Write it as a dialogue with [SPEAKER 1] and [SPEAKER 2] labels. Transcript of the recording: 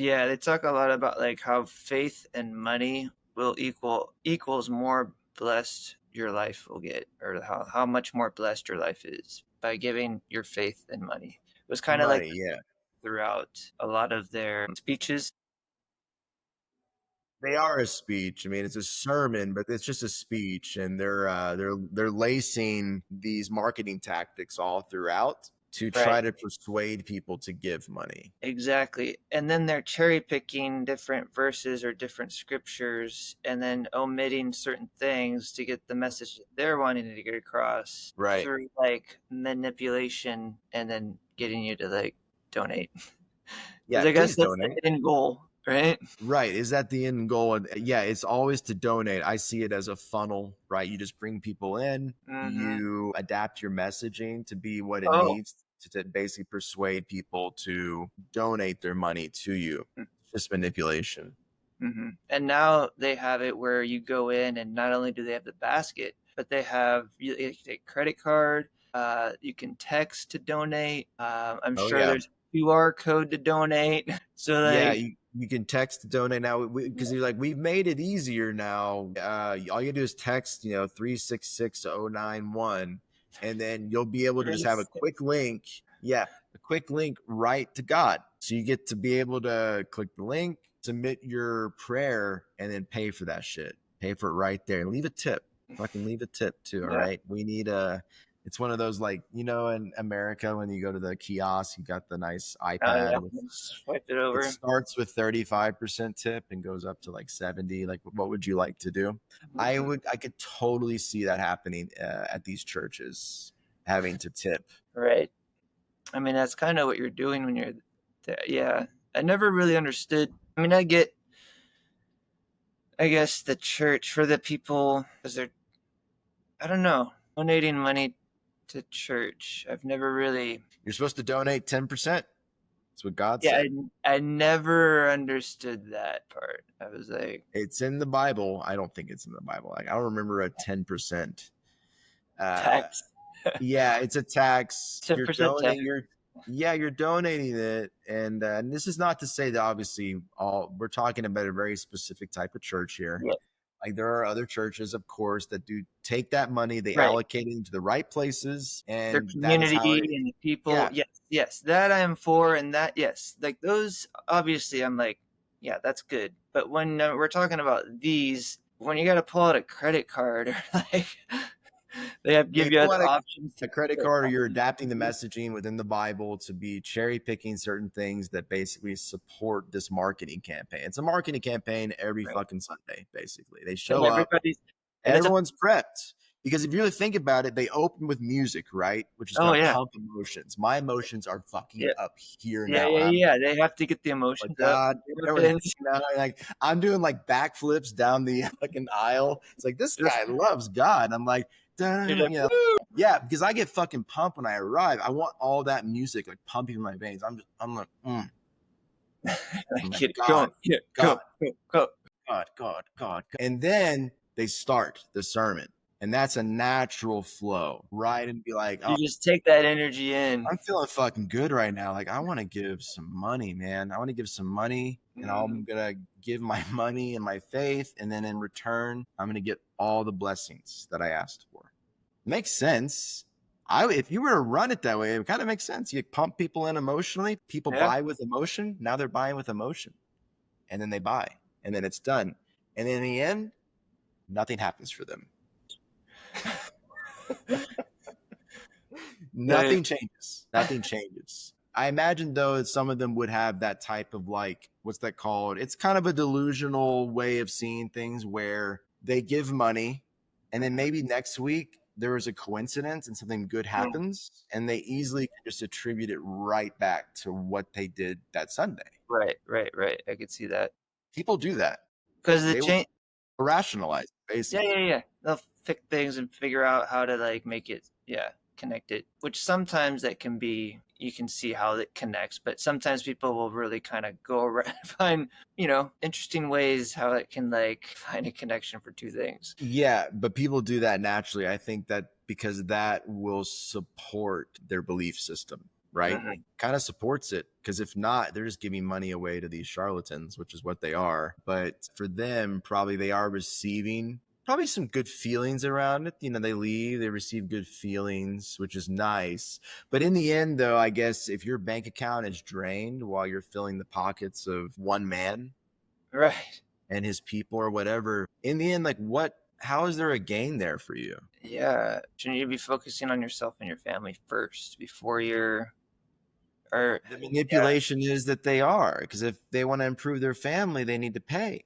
[SPEAKER 1] Yeah, they talk a lot about like how faith and money will equals more blessed your life will get, or how much more blessed your life is by giving your faith and money. It was kind of like
[SPEAKER 2] Money, yeah.
[SPEAKER 1] throughout a lot of their speeches.
[SPEAKER 2] They are a speech. I mean, it's a sermon, but it's just a speech, and they're lacing these marketing tactics all throughout to try
[SPEAKER 1] Right.
[SPEAKER 2] to persuade people to give money.
[SPEAKER 1] Exactly. And then they're cherry picking different verses or different scriptures and then omitting certain things to get the message that they're wanting to get across
[SPEAKER 2] Right.
[SPEAKER 1] through like manipulation and then getting you to like donate. Because
[SPEAKER 2] Yeah,
[SPEAKER 1] I guess
[SPEAKER 2] please
[SPEAKER 1] that's the
[SPEAKER 2] donate.
[SPEAKER 1] end goal, right?
[SPEAKER 2] Right. Is that the end goal? And yeah, it's always to donate. I see it as a funnel, right? You just bring people in,
[SPEAKER 1] Mm-hmm.
[SPEAKER 2] you adapt your messaging to be what it
[SPEAKER 1] Oh.
[SPEAKER 2] needs to basically persuade people to donate their money to you. It's just manipulation.
[SPEAKER 1] Mm-hmm. And now they have it where you go in and not only do they have the basket, but they have you can take credit card. You can text to donate. I'm
[SPEAKER 2] Oh,
[SPEAKER 1] sure
[SPEAKER 2] yeah.
[SPEAKER 1] there's a QR code to donate. So
[SPEAKER 2] Yeah,
[SPEAKER 1] like,
[SPEAKER 2] you can text to donate now because you're like, we've made it easier now. All you do is text, 366-091, and then you'll be able to just have a quick link. Yeah, a quick link right to God. So you get to be able to click the link, submit your prayer, and then pay for that shit. Pay for it right there. And leave a tip. Fucking leave a tip too. All
[SPEAKER 1] yeah,
[SPEAKER 2] right. We need it's one of those, like, in America when you go to the kiosk, you got the nice
[SPEAKER 1] oh yeah,
[SPEAKER 2] iPad with,
[SPEAKER 1] swipe it
[SPEAKER 2] it
[SPEAKER 1] over.
[SPEAKER 2] starts with 35% tip and goes up to like 70. Like, what would you like to do? I could totally see that happening at these churches, having to tip.
[SPEAKER 1] Right. I mean, that's kind of what you're doing when you're there. Yeah. I never really understood. I mean, I guess the church for the people because they're I don't know, donating money to church. I've never really,
[SPEAKER 2] You're supposed to donate 10%. That's what God
[SPEAKER 1] yeah,
[SPEAKER 2] said.
[SPEAKER 1] I never understood that part. I was like,
[SPEAKER 2] It's in the Bible. I don't think it's in the Bible. Like, I don't remember a 10%. Uh,
[SPEAKER 1] tax,
[SPEAKER 2] yeah, it's a tax. You're
[SPEAKER 1] 10% tax.
[SPEAKER 2] donating. You're donating it, and this is not to say that obviously all we're talking about a very specific type of church here.
[SPEAKER 1] Yeah,
[SPEAKER 2] Like, there are other churches, of course, that do take that money, they
[SPEAKER 1] right.
[SPEAKER 2] allocate it into the right places,
[SPEAKER 1] Their
[SPEAKER 2] and that is how
[SPEAKER 1] community
[SPEAKER 2] it.
[SPEAKER 1] and the people.
[SPEAKER 2] Yeah,
[SPEAKER 1] Yes, yes, that I am for, and that yes, like those. Obviously, I'm like, yeah, that's good. But when we're talking about these, when you got to pull out a credit card or like, they have
[SPEAKER 2] yeah.
[SPEAKER 1] give
[SPEAKER 2] You
[SPEAKER 1] you
[SPEAKER 2] don't
[SPEAKER 1] other
[SPEAKER 2] want
[SPEAKER 1] options to
[SPEAKER 2] a credit
[SPEAKER 1] like,
[SPEAKER 2] card, or you're adapting the messaging within the Bible to be cherry picking certain things that basically support this marketing campaign. It's a marketing campaign every
[SPEAKER 1] right.
[SPEAKER 2] fucking Sunday. Basically, they
[SPEAKER 1] And
[SPEAKER 2] show up.
[SPEAKER 1] everybody's, and it's a,
[SPEAKER 2] Everyone's prepped because if you really think about it, they open with music, right? Which is
[SPEAKER 1] oh
[SPEAKER 2] going to
[SPEAKER 1] yeah,
[SPEAKER 2] pump emotions. My emotions are fucking
[SPEAKER 1] yeah.
[SPEAKER 2] up here
[SPEAKER 1] Yeah,
[SPEAKER 2] now.
[SPEAKER 1] yeah,
[SPEAKER 2] I'm
[SPEAKER 1] yeah. They have to get the
[SPEAKER 2] like,
[SPEAKER 1] emotions up,
[SPEAKER 2] God, everyone,
[SPEAKER 1] endorphins.
[SPEAKER 2] like, I'm doing like backflips down the fucking aisle. It's like, this
[SPEAKER 1] Just
[SPEAKER 2] guy loves God. I'm like,
[SPEAKER 1] you're
[SPEAKER 2] dun,
[SPEAKER 1] like, woo!
[SPEAKER 2] yeah, because I get fucking pumped when I arrive. I want all that music like pumping in my veins. I'm like, I'm like,
[SPEAKER 1] Get it
[SPEAKER 2] God,
[SPEAKER 1] going. Yeah,
[SPEAKER 2] God,
[SPEAKER 1] go, go, go.
[SPEAKER 2] God, God, God. And then they start the sermon. And that's a natural flow, right? And be like, oh,
[SPEAKER 1] You just take that energy in.
[SPEAKER 2] I'm feeling fucking good right now. Like, I want to give some money, man. I want to give some money, and
[SPEAKER 1] Mm,
[SPEAKER 2] I'm going to give my money and my faith. And then in return, I'm going to get all the blessings that I asked for. Makes sense. If you were to run it that way, it kind of makes sense. You pump people in emotionally. People
[SPEAKER 1] yeah.
[SPEAKER 2] buy with emotion. Now they're buying with emotion, and then they buy, and then it's done. And in the end, nothing happens for them.
[SPEAKER 1] Like,
[SPEAKER 2] Nothing changes. Nothing changes. I imagine though that some of them would have that type of, like, what's that called? It's kind of a delusional way of seeing things where they give money and then maybe next week there is a coincidence and something good
[SPEAKER 1] mm,
[SPEAKER 2] happens and they easily can just attribute it right back to what they did that Sunday.
[SPEAKER 1] right, right, right. I could see that
[SPEAKER 2] People do that.
[SPEAKER 1] because the
[SPEAKER 2] They will
[SPEAKER 1] change.
[SPEAKER 2] rationalize it,
[SPEAKER 1] Yeah,
[SPEAKER 2] basically.
[SPEAKER 1] yeah, yeah. They'll pick things and figure out how to like make it, yeah, connect it. Which sometimes that can be, you can see how it connects, but sometimes people will really kind of go around, find, interesting ways how it can like find a connection for two things.
[SPEAKER 2] Yeah, but people do that naturally. I think that because that will support their belief system. right?
[SPEAKER 1] Mhm.
[SPEAKER 2] Kind of supports it, because if not, they're just giving money away to these charlatans, which is what they are. But for them, probably they are receiving probably some good feelings around it. They leave, they receive good feelings, which is nice. But in the end, though, I guess if your bank account is drained while you're filling the pockets of one man
[SPEAKER 1] Right.
[SPEAKER 2] and his people or whatever, in the end, like, how is there a gain there for you?
[SPEAKER 1] Yeah. You need to be focusing on yourself and your family first before you're, or
[SPEAKER 2] The
[SPEAKER 1] yeah,
[SPEAKER 2] manipulation is that they are, because if they want to improve their family, they need to pay.